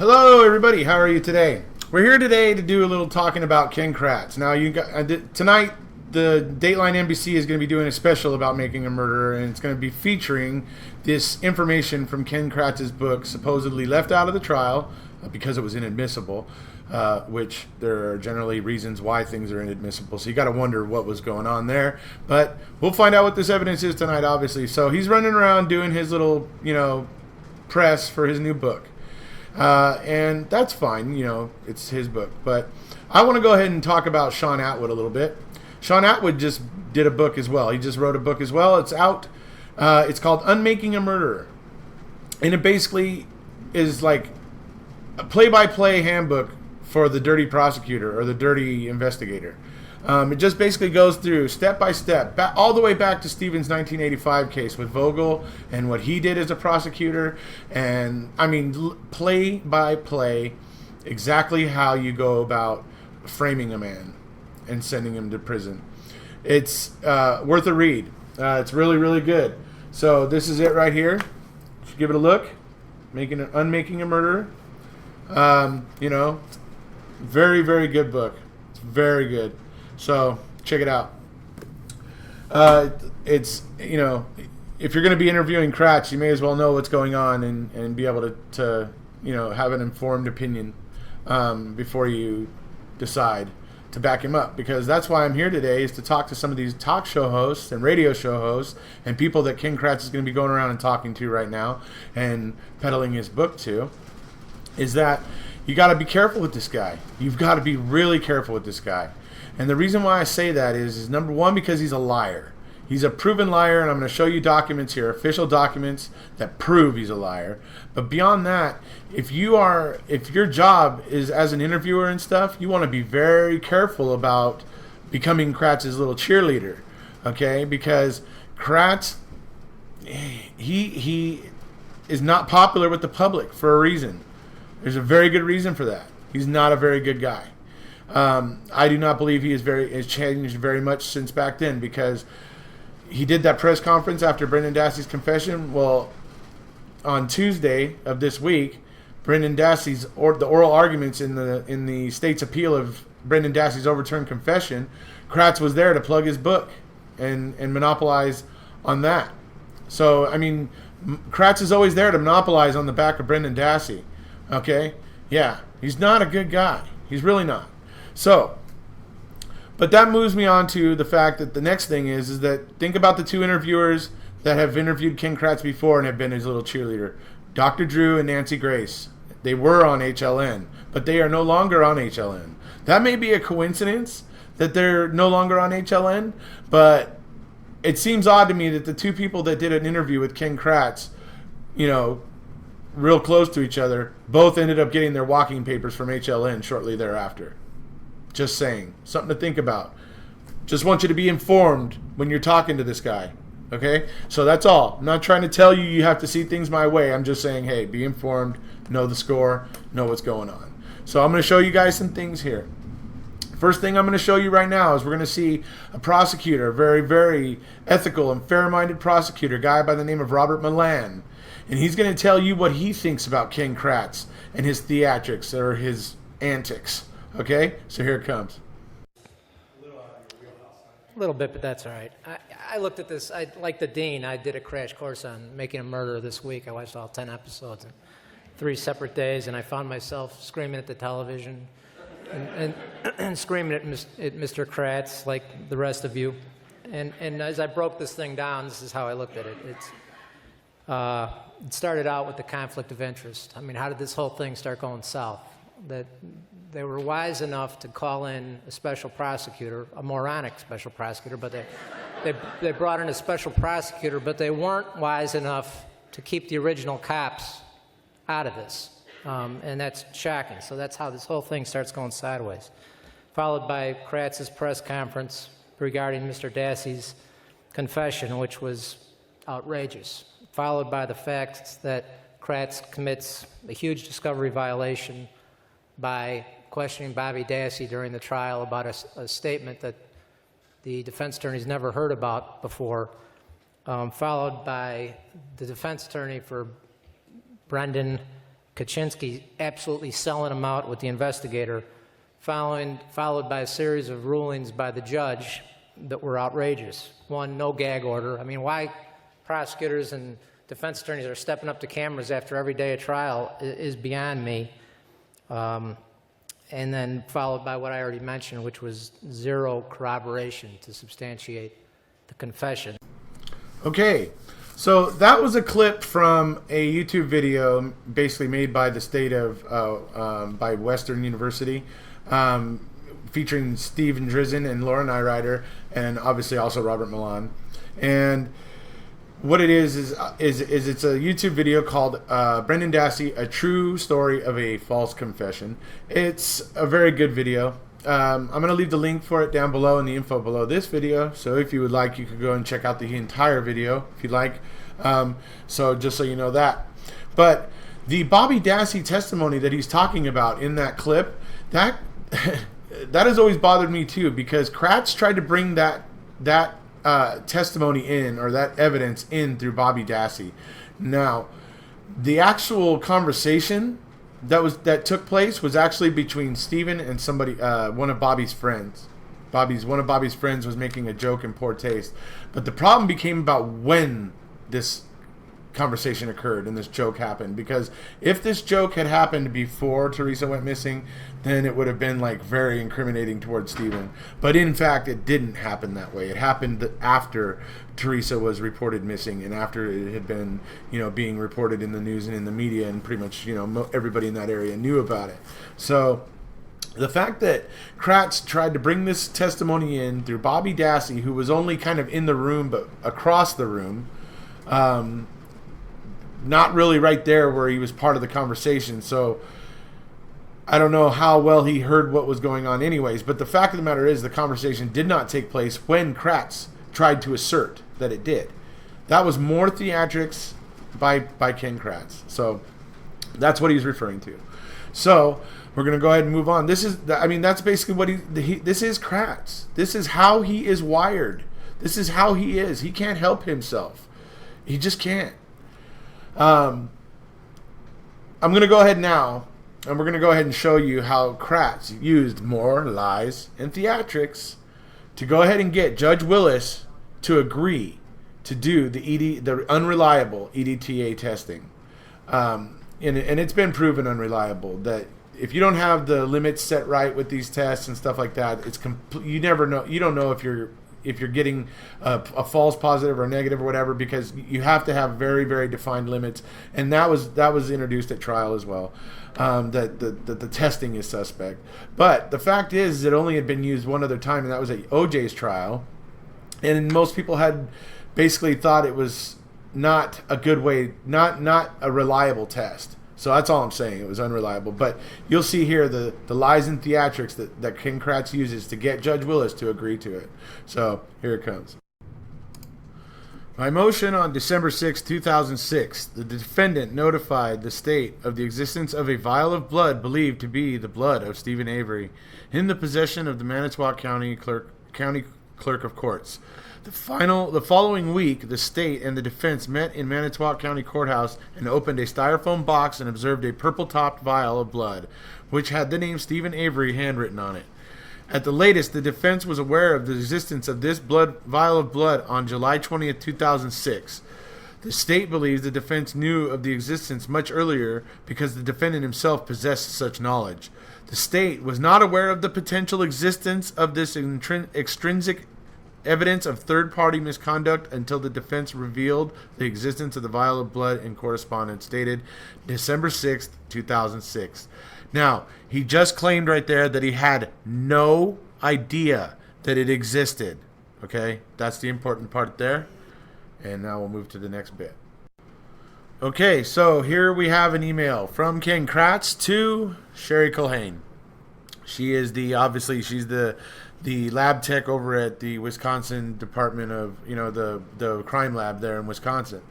Hello, everybody. How are you today? We're here today to do a little talking about Ken Kratz. Now, tonight, the Dateline NBC is going to be doing a special about Making a Murderer, and it's going to be featuring this information from Ken Kratz's book, supposedly left out of the trial because it was inadmissible, which there are generally reasons why things are inadmissible. So you got to wonder what was going on there. But we'll find out what this evidence is tonight, obviously. So he's running around doing his little, press for his new book. And that's fine, it's his book. But I want to go ahead and talk about Sean Atwood a little bit. Sean Atwood just did a book as well. He just wrote a book as well. It's out. It's called Unmaking a Murderer. And it basically is like a play-by-play handbook for the dirty prosecutor or the dirty investigator. It just basically goes through step by step, all the way back to Stevens' 1985 case with Vogel and what he did as a prosecutor. And, play by play, exactly how you go about framing a man and sending him to prison. It's worth a read. It's really, really good. So this is it right here. Give it a look. Unmaking a Murderer. Very, very good book. It's very good. So check it out. It's, if you're going to be interviewing Kratz, you may as well know what's going on and be able to have an informed opinion before you decide to back him up. Because that's why I'm here today, is to talk to some of these talk show hosts and radio show hosts and people that Ken Kratz is going to be going around and talking to right now and peddling his book to, is that you got to be careful with this guy. You've got to be really careful with this guy. And the reason why I say that is number one, because he's a liar. He's a proven liar, and I'm going to show you documents here, official documents that prove he's a liar. But beyond that, if your job is as an interviewer and stuff, you want to be very careful about becoming Kratz's little cheerleader, okay? Because Kratz, he is not popular with the public for a reason. There's a very good reason for that. He's not a very good guy. I do not believe he has changed very much since back then, because he did that press conference after Brendan Dassey's confession. Well, on Tuesday of this week, Brendan Dassey's the oral arguments in the state's appeal of Brendan Dassey's overturned confession, Kratz was there to plug his book and monopolize on that. So, Kratz is always there to monopolize on the back of Brendan Dassey. Okay? Yeah, he's not a good guy. He's really not. So, but that moves me on to the fact that the next thing is that think about the two interviewers that have interviewed Ken Kratz before and have been his little cheerleader. Dr. Drew and Nancy Grace. They were on HLN, but they are no longer on HLN. That may be a coincidence that they're no longer on HLN, but it seems odd to me that the two people that did an interview with Ken Kratz, real close to each other, both ended up getting their walking papers from HLN shortly thereafter. Just saying. Something to think about. Just want you to be informed when you're talking to this guy. Okay? So that's all. I'm not trying to tell you you have to see things my way. I'm just saying, hey, be informed, know the score, know what's going on. So I'm going to show you guys some things here. First thing I'm going to show you right now is we're going to see a prosecutor, a very, very ethical and fair-minded prosecutor, a guy by the name of Robert Milan. And he's going to tell you what he thinks about Ken Kratz and his theatrics or his antics. Okay? So here it comes. A little bit, but that's all right. I looked at this. Like the dean, I did a crash course on Making a Murderer this week. I watched all 10 episodes in 3 separate days, and I found myself screaming at the television and screaming at Mr. Kratz like the rest of you. And as I broke this thing down, this is how I looked at it. It started out with the conflict of interest. How did this whole thing start going south? That they were wise enough to call in a special prosecutor, a moronic special prosecutor, but they brought in a special prosecutor, but they weren't wise enough to keep the original cops out of this. And that's shocking. So that's how this whole thing starts going sideways. Followed by Kratz's press conference regarding Mr. Dassey's confession, which was outrageous. Followed by the fact that Kratz commits a huge discovery violation by questioning Bobby Dassey during the trial about a statement that the defense attorney's never heard about before, followed by the defense attorney for Brendan Kaczynski absolutely selling him out with the investigator, followed by a series of rulings by the judge that were outrageous. One, no gag order. I mean, why prosecutors and defense attorneys are stepping up to cameras after every day of trial is beyond me. And then followed by what I already mentioned, which was zero corroboration to substantiate the confession. Okay, so that was a clip from a YouTube video basically made by the state of, by Western University, featuring Stephen Drizzen and Laura Nyrider, and obviously also Robert Milan. And what it is it's a YouTube video called Brendan Dassey, A True Story of a False Confession. It's a very good video. I'm going to leave the link for it down below in the info below this video. So if you would like, you could go and check out the entire video if you'd like. So just so you know that. But the Bobby Dassey testimony that he's talking about in that clip, that that has always bothered me too, because Kratz tried to bring that testimony in, or that evidence in, through Bobby Dassey. Now, the actual conversation that took place was actually between Stephen and somebody, one of Bobby's friends. One of Bobby's friends was making a joke in poor taste, but the problem became about when this conversation occurred and this joke happened. Because if this joke had happened before Teresa went missing, then it would have been like very incriminating towards Stephen. But in fact, it didn't happen that way. It happened after Teresa was reported missing, and after it had been, being reported in the news and in the media, and pretty much, everybody in that area knew about it. So the fact that Kratz tried to bring this testimony in through Bobby Dassey, who was only kind of in the room but across the room, not really right there where he was part of the conversation. So I don't know how well he heard what was going on anyways, but the fact of the matter is the conversation did not take place when Kratz tried to assert that it did. That was more theatrics by Ken Kratz. So that's what he's referring to. So we're going to go ahead and move on. That's basically what this is Kratz. This is how he is wired. This is how he is. He can't help himself. He just can't. I'm going to go ahead now, and we're going to go ahead and show you how Kratz used more lies and theatrics to go ahead and get Judge Willis to agree to do the unreliable EDTA testing. And it's been proven unreliable, that if you don't have the limits set right with these tests and stuff like that, you never know. You don't know if you're getting a false positive or negative or whatever, because you have to have very, very defined limits. And that was introduced at trial as well, that the testing is suspect. But the fact is, it only had been used one other time, and that was at OJ's trial. And most people had basically thought it was not a good way, not a reliable test. So that's all I'm saying. It was unreliable. But you'll see here the lies and theatrics that Ken Kratz uses to get Judge Willis to agree to it. So here it comes. By motion on December 6, 2006, the defendant notified the state of the existence of a vial of blood believed to be the blood of Stephen Avery in the possession of the Manitowoc County Clerk of Courts. The following week, the state and the defense met in Manitowoc County Courthouse and opened a styrofoam box and observed a purple-topped vial of blood, which had the name Stephen Avery handwritten on it. At the latest, the defense was aware of the existence of this vial of blood on July 20, 2006. The state believes the defense knew of the existence much earlier because the defendant himself possessed such knowledge. The state was not aware of the potential existence of this extrinsic evidence of third-party misconduct until the defense revealed the existence of the vial of blood in correspondence dated December 6th, 2006. Now, he just claimed right there that he had no idea that it existed. Okay? That's the important part there. And now we'll move to the next bit. Okay, so here we have an email from Ken Kratz to Sherry Culhane. She's the lab tech over at the Wisconsin Department of, the crime lab there in Wisconsin.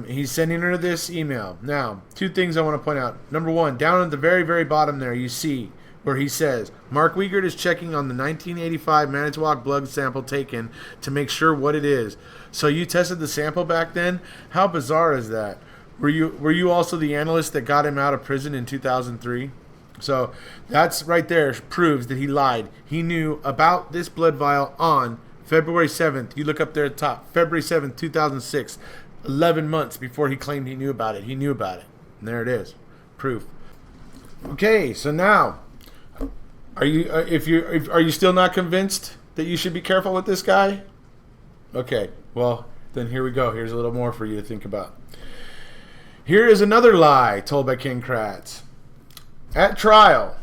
He's sending her this email. Now, two things I want to point out. Number one, down at the very, very bottom there, you see where he says, Mark Wiegert is checking on the 1985 Manitowoc blood sample taken to make sure what it is. So you tested the sample back then? How bizarre is that? Were you also the analyst that got him out of prison in 2003? So that's right there proves that he lied. He knew about this blood vial on February 7th. You look up there at the top, February 7th, 2006. 11 months before he claimed he knew about it. He knew about it. And there it is. Proof. Okay, so now, are you still not convinced that you should be careful with this guy? Okay, well, then here we go. Here's a little more for you to think about. Here is another lie told by Ken Kratz. At trial,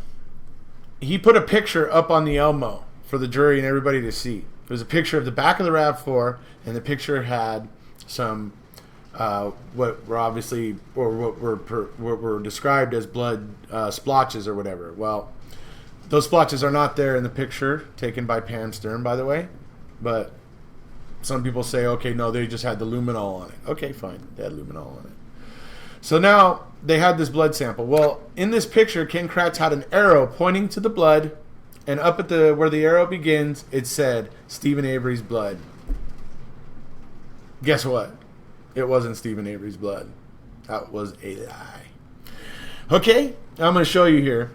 he put a picture up on the Elmo for the jury and everybody to see. It was a sure of the back of the RAV4, and the picture had some what were obviously, or what were described as blood splotches or whatever. Well, those splotches are not there in the picture taken by Pam Stern, by the way. But some people say, okay, no, they just had the luminol on it. Okay, fine, they had luminol on it. So now they had this blood sample. Well, in this picture, Ken Kratz had an arrow pointing to the blood, and up at where the arrow begins, it said Stephen Avery's blood. Guess what? It wasn't Stephen Avery's blood. That was a lie. Okay, I'm going to show you here.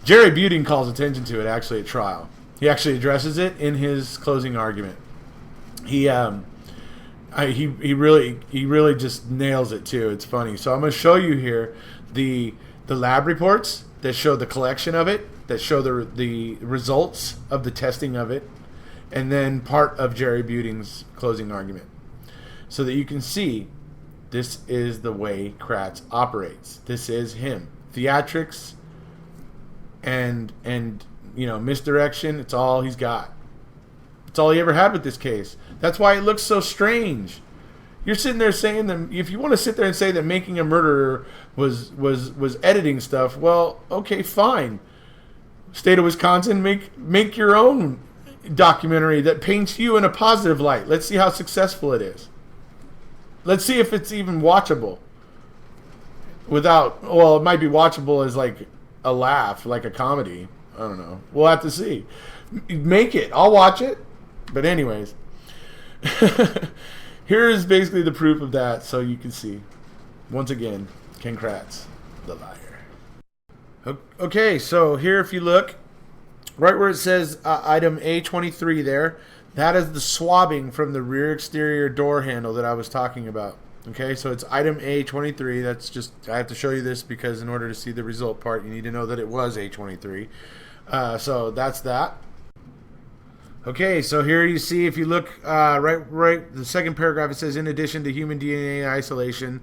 Jerry Buting calls attention to it actually at trial. He actually addresses it in his closing argument. He really just nails it too. It's funny. So I'm going to show you here the lab reports that show the collection of it, that show the results of the testing of it, and then part of Jerry Buting's closing argument, so that you can see this is the way Kratz operates. This is him. Theatrics and misdirection. It's all he's got. It's all he ever had with this case. That's why it looks so strange. You're sitting there saying that if you want to sit there and say that Making a Murderer was editing stuff, well, okay, fine. State of Wisconsin, make your own documentary that paints you in a positive light. Let's see how successful it is. Let's see if it's even watchable. It might be watchable as like a laugh, like a comedy. I don't know. We'll have to see. Make it. I'll watch it. But anyways, here is basically the proof of that, so you can see. Once again, Ken Kratz, the liar. Okay, so here if you look, right where it says item A23 there, that is the swabbing from the rear exterior door handle that I was talking about. Okay, so it's item A23. That's just, I have to show you this because in order to see the result part, you need to know that it was A23. So that's that. Okay, so here you see, if you look right, the second paragraph, it says, in addition to human DNA isolation,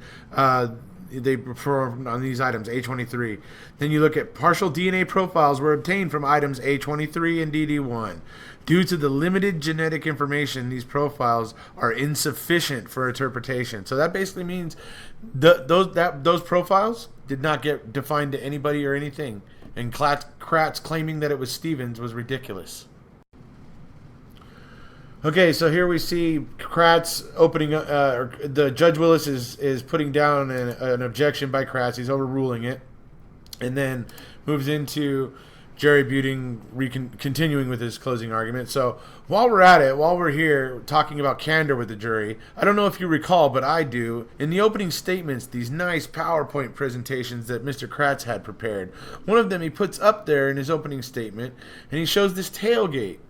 they performed on these items, A23. Then you look at partial DNA profiles were obtained from items A23 and DD1. Due to the limited genetic information, these profiles are insufficient for interpretation. So that basically means those profiles did not get defined to anybody or anything. And Kratz claiming that it was Stevens was ridiculous. Okay, so here we see Kratz opening up. The Judge Willis is putting down an objection by Kratz. He's overruling it, and then moves into Jerry Buting continuing with his closing argument. So while we're at it, while we're here talking about candor with the jury, I don't know if you recall, but I do. In the opening statements, these nice PowerPoint presentations that Mr. Kratz had prepared, one of them he puts up there in his opening statement, and he shows this tailgate.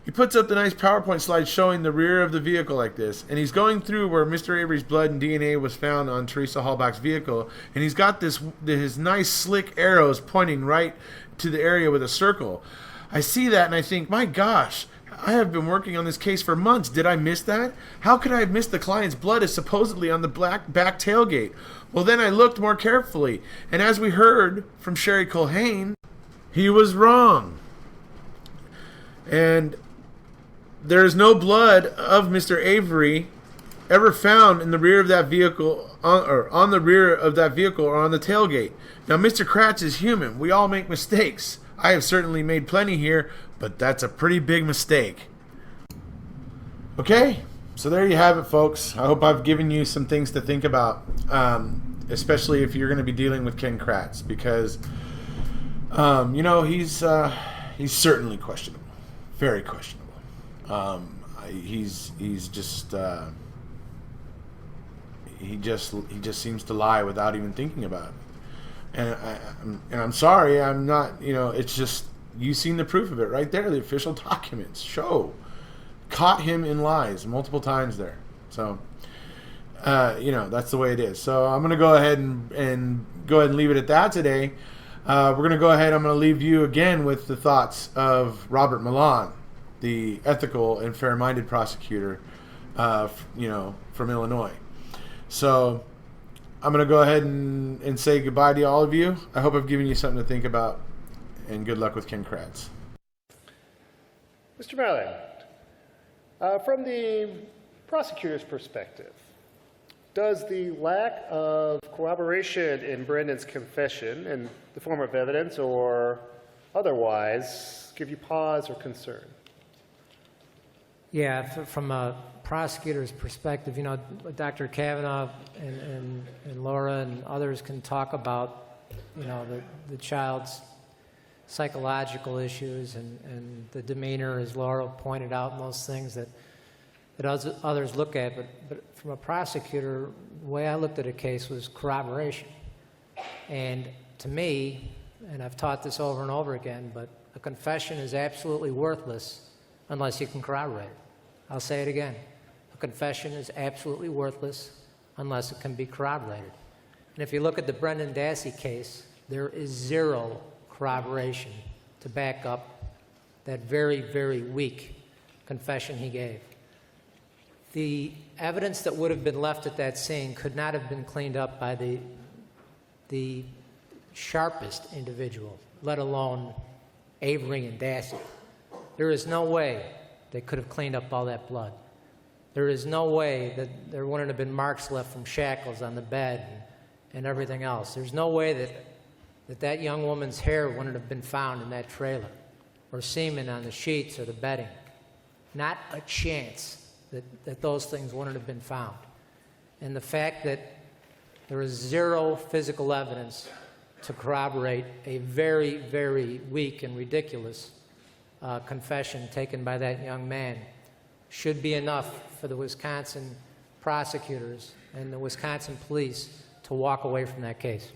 He puts up the nice PowerPoint slide showing the rear of the vehicle like this, and he's going through where Mr. Avery's blood and DNA was found on Teresa Hallback's vehicle, and he's got his nice slick arrows pointing right to the area with a circle. I see that and I think, my gosh, I have been working on this case for months. Did I miss that? How could I have missed the client's blood is supposedly on the back tailgate? Well, then I looked more carefully, and as we heard from Sherry Culhane, he was wrong. And there is no blood of Mr. Avery ever found in the rear of that vehicle, on the rear of that vehicle or on the tailgate. Now, Mr. Kratz is human. We all make mistakes. I have certainly made plenty here, but that's a pretty big mistake. Okay, so there you have it, folks. I hope I've given you some things to think about, especially if you're going to be dealing with Ken Kratz, because he's certainly questionable, very questionable. He's just he just seems to lie without even thinking about it. And I'm sorry, I'm not. It's just you've seen the proof of it right there. The official documents show caught him in lies multiple times there. So that's the way it is. So I'm going to go ahead and leave it at that today. We're going to go ahead. I'm going to leave you again with the thoughts of Robert Milan, the ethical and fair-minded prosecutor, from Illinois. So I'm going to go ahead and say goodbye to all of you. I hope I've given you something to think about, and good luck with Ken Kratz. Mr. Marling, from the prosecutor's perspective, does the lack of corroboration in Brendan's confession in the form of evidence or otherwise give you pause or concern? Yeah, from a prosecutor's perspective, Dr. Kavanaugh and Laura and others can talk about, the child's psychological issues and the demeanor, as Laura pointed out, and those things that others look at. But from a prosecutor, the way I looked at a case was corroboration. And to me, and I've taught this over and over again, but a confession is absolutely worthless unless you can corroborate it. I'll say it again. A confession is absolutely worthless unless it can be corroborated. And if you look at the Brendan Dassey case, there is zero corroboration to back up that very, very weak confession he gave. The evidence that would have been left at that scene could not have been cleaned up by the sharpest individual, let alone Avery and Dassey. There is no way they could have cleaned up all that blood. There is no way that there wouldn't have been marks left from shackles on the bed and everything else. There's no way that young woman's hair wouldn't have been found in that trailer, or semen on the sheets or the bedding. Not a chance that those things wouldn't have been found. And the fact that there is zero physical evidence to corroborate a very, very weak and ridiculous confession taken by that young man should be enough for the Wisconsin prosecutors and the Wisconsin police to walk away from that case.